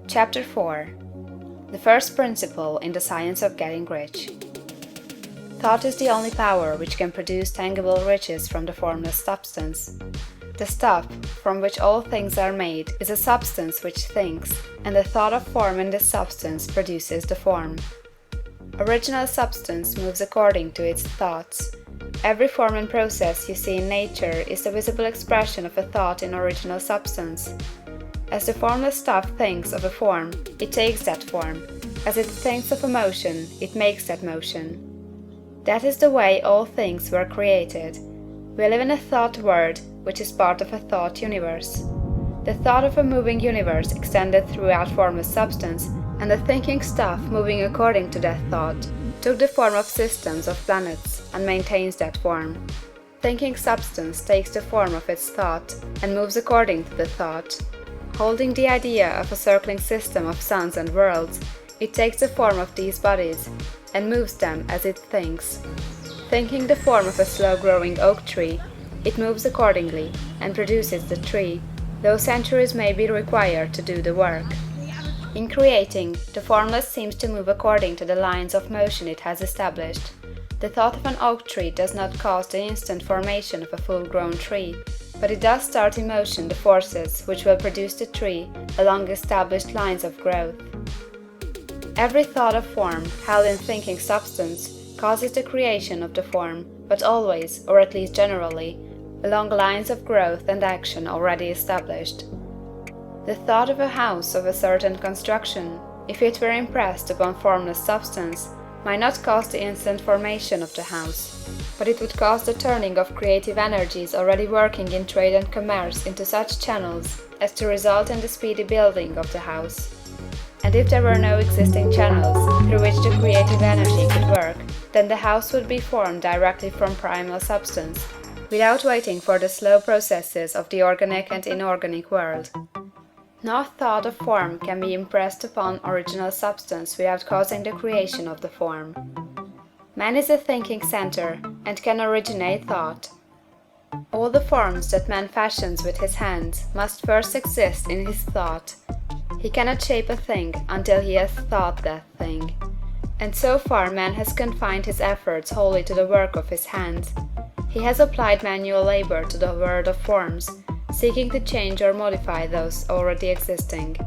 Chapter 4. The first principle in the science of getting rich. Thought is the only power which can produce tangible riches from the formless substance. The stuff, from which all things are made, is a substance which thinks, and the thought of form in this substance produces the form. Original substance moves according to its thoughts. Every form and process you see in nature is the visible expression of a thought in original substance. As the formless stuff thinks of a form, it takes that form. As it thinks of a motion, it makes that motion. That is the way all things were created. We live in a thought world, which is part of a thought universe. The thought of a moving universe extended throughout formless substance, and the thinking stuff moving according to that thought took the form of systems of planets and maintains that form. Thinking substance takes the form of its thought and moves according to the thought. Holding the idea of a circling system of suns and worlds, it takes the form of these bodies and moves them as it thinks. Thinking the form of a slow-growing oak tree, it moves accordingly and produces the tree, though centuries may be required to do the work. In creating, the formless seems to move according to the lines of motion it has established. The thought of an oak tree does not cause the instant formation of a full-grown tree, but it does start in motion the forces which will produce the tree along established lines of growth. Every thought of form held in thinking substance causes the creation of the form, but always, or at least generally, along lines of growth and action already established. The thought of a house of a certain construction, if it were impressed upon formless substance, might not cause the instant formation of the house, but it would cause the turning of creative energies already working in trade and commerce into such channels as to result in the speedy building of the house. And if there were no existing channels through which the creative energy could work, then the house would be formed directly from primal substance, without waiting for the slow processes of the organic and inorganic world. No thought of form can be impressed upon original substance without causing the creation of the form. Man is a thinking center, and can originate thought. All the forms that man fashions with his hands must first exist in his thought. He cannot shape a thing until he has thought that thing. And so far man has confined his efforts wholly to the work of his hands. He has applied manual labor to the world of forms, seeking to change or modify those already existing.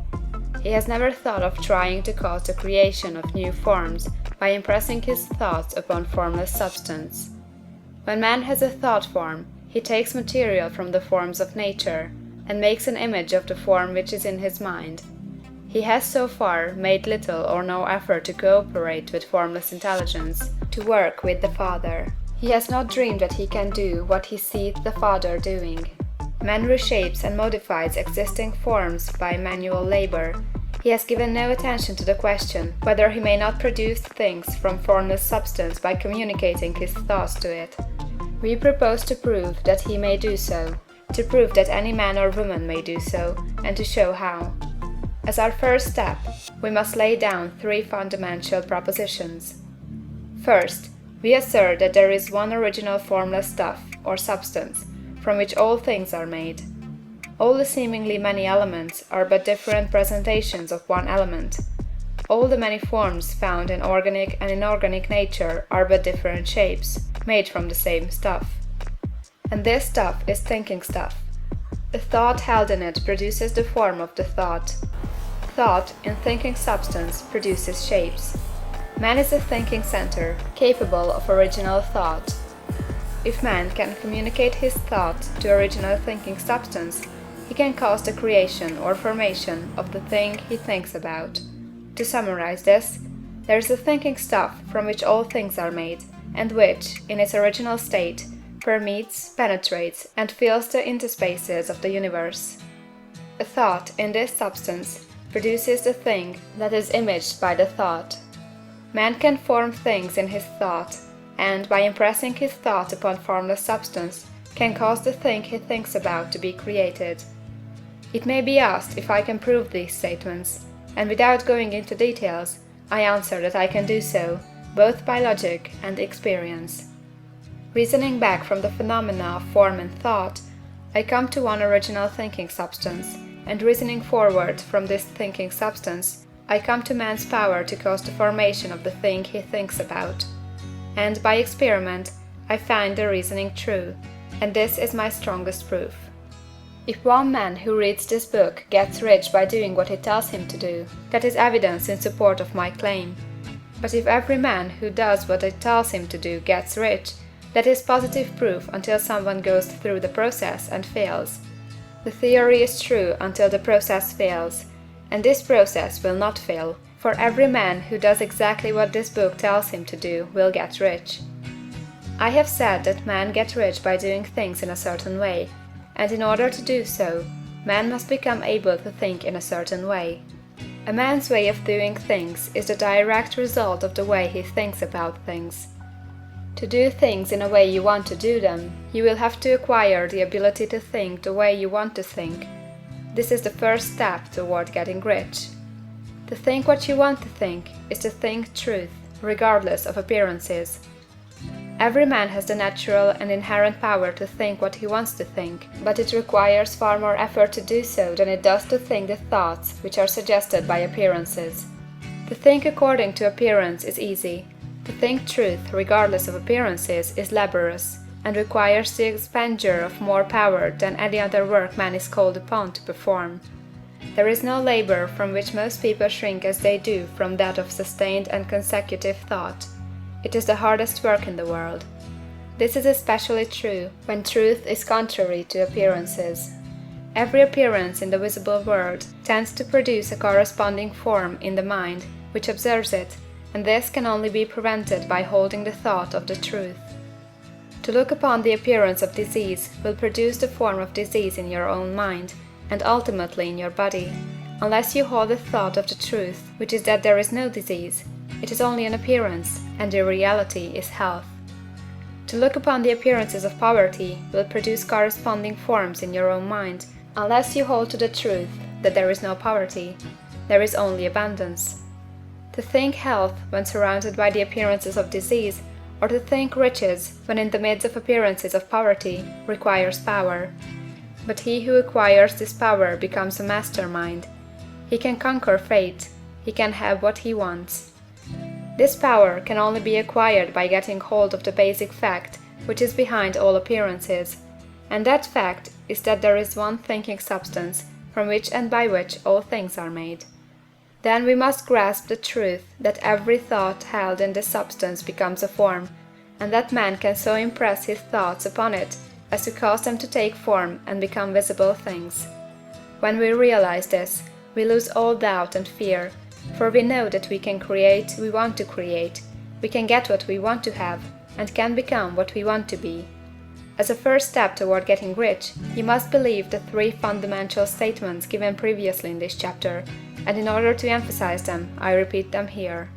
He has never thought of trying to cause the creation of new forms by impressing his thoughts upon formless substance. When man has a thought form, he takes material from the forms of nature, and makes an image of the form which is in his mind. He has so far made little or no effort to cooperate with formless intelligence, to work with the Father. He has not dreamed that he can do what he sees the Father doing. Man reshapes and modifies existing forms by manual labor. He has given no attention to the question whether he may not produce things from formless substance by communicating his thoughts to it. We propose to prove that he may do so, to prove that any man or woman may do so, and to show how. As our first step, we must lay down three fundamental propositions. First, we assert that there is one original formless stuff, or substance, from which all things are made. All the seemingly many elements are but different presentations of one element. All the many forms found in organic and inorganic nature are but different shapes, made from the same stuff. And this stuff is thinking stuff. The thought held in it produces the form of the thought. Thought, in thinking substance, produces shapes. Man is a thinking center, capable of original thought. If man can communicate his thought to original thinking substance, he can cause the creation or formation of the thing he thinks about. To summarize this, there is a thinking stuff from which all things are made, and which, in its original state, permeates, penetrates, and fills the interspaces of the universe. A thought, in this substance, produces the thing that is imaged by the thought. Man can form things in his thought, and, by impressing his thought upon formless substance, can cause the thing he thinks about to be created. It may be asked if I can prove these statements, and without going into details, I answer that I can do so, both by logic and experience. Reasoning back from the phenomena of form and thought, I come to one original thinking substance, and reasoning forward from this thinking substance, I come to man's power to cause the formation of the thing he thinks about. And by experiment, I find the reasoning true, and this is my strongest proof. If one man who reads this book gets rich by doing what it tells him to do, that is evidence in support of my claim. But if every man who does what it tells him to do gets rich, that is positive proof until someone goes through the process and fails. The theory is true until the process fails, and this process will not fail, for every man who does exactly what this book tells him to do will get rich. I have said that men get rich by doing things in a certain way, and in order to do so, man must become able to think in a certain way. A man's way of doing things is the direct result of the way he thinks about things. To do things in a way you want to do them, you will have to acquire the ability to think the way you want to think. This is the first step toward getting rich. To think what you want to think is to think truth, regardless of appearances. Every man has the natural and inherent power to think what he wants to think, but it requires far more effort to do so than it does to think the thoughts which are suggested by appearances. To think according to appearance is easy. To think truth regardless of appearances is laborious, and requires the expenditure of more power than any other work man is called upon to perform. There is no labor from which most people shrink as they do from that of sustained and consecutive thought. It is the hardest work in the world. This is especially true when truth is contrary to appearances. Every appearance in the visible world tends to produce a corresponding form in the mind which observes it, and this can only be prevented by holding the thought of the truth. To look upon the appearance of disease will produce the form of disease in your own mind, and ultimately in your body, unless you hold the thought of the truth, which is that there is no disease. It is only an appearance, and the reality is health. To look upon the appearances of poverty will produce corresponding forms in your own mind, unless you hold to the truth that there is no poverty, there is only abundance. To think health when surrounded by the appearances of disease, or to think riches when in the midst of appearances of poverty, requires power. But he who acquires this power becomes a mastermind. He can conquer fate. He can have what he wants. This power can only be acquired by getting hold of the basic fact which is behind all appearances, and that fact is that there is one thinking substance from which and by which all things are made. Then we must grasp the truth that every thought held in this substance becomes a form, and that man can so impress his thoughts upon it as to cause them to take form and become visible things. When we realize this, we lose all doubt and fear, for we know that we can create we want to create, we can get what we want to have, and can become what we want to be. As a first step toward getting rich, you must believe the three fundamental statements given previously in this chapter, and in order to emphasize them, I repeat them here.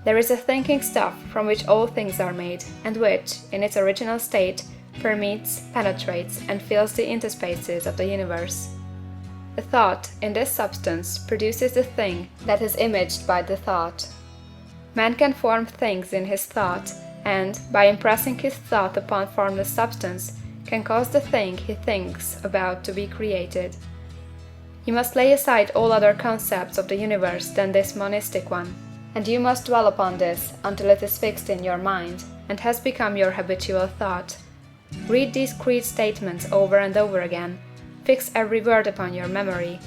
There is a thinking stuff from which all things are made, and which, in its original state, permeates, penetrates, and fills the interspaces of the universe. The thought, in this substance, produces the thing that is imaged by the thought. Man can form things in his thought, and, by impressing his thought upon formless substance, can cause the thing he thinks about to be created. You must lay aside all other concepts of the universe than this monistic one, and you must dwell upon this until it is fixed in your mind, and has become your habitual thought. Read these creed statements over and over again, fix every word upon your memory,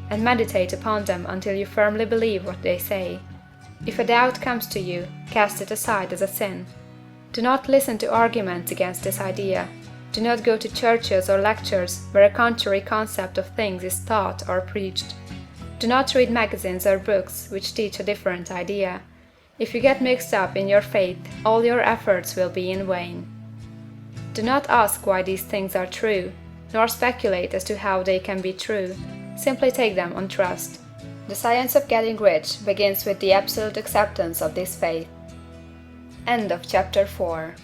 and meditate upon them until you firmly believe what they say. If a doubt comes to you, cast it aside as a sin. Do not listen to arguments against this idea. Do not go to churches or lectures where a contrary concept of things is taught or preached. Do not read magazines or books which teach a different idea. If you get mixed up in your faith, all your efforts will be in vain. Do not ask why these things are true, nor speculate as to how they can be true. Simply take them on trust. The science of getting rich begins with the absolute acceptance of this faith. End of chapter 4.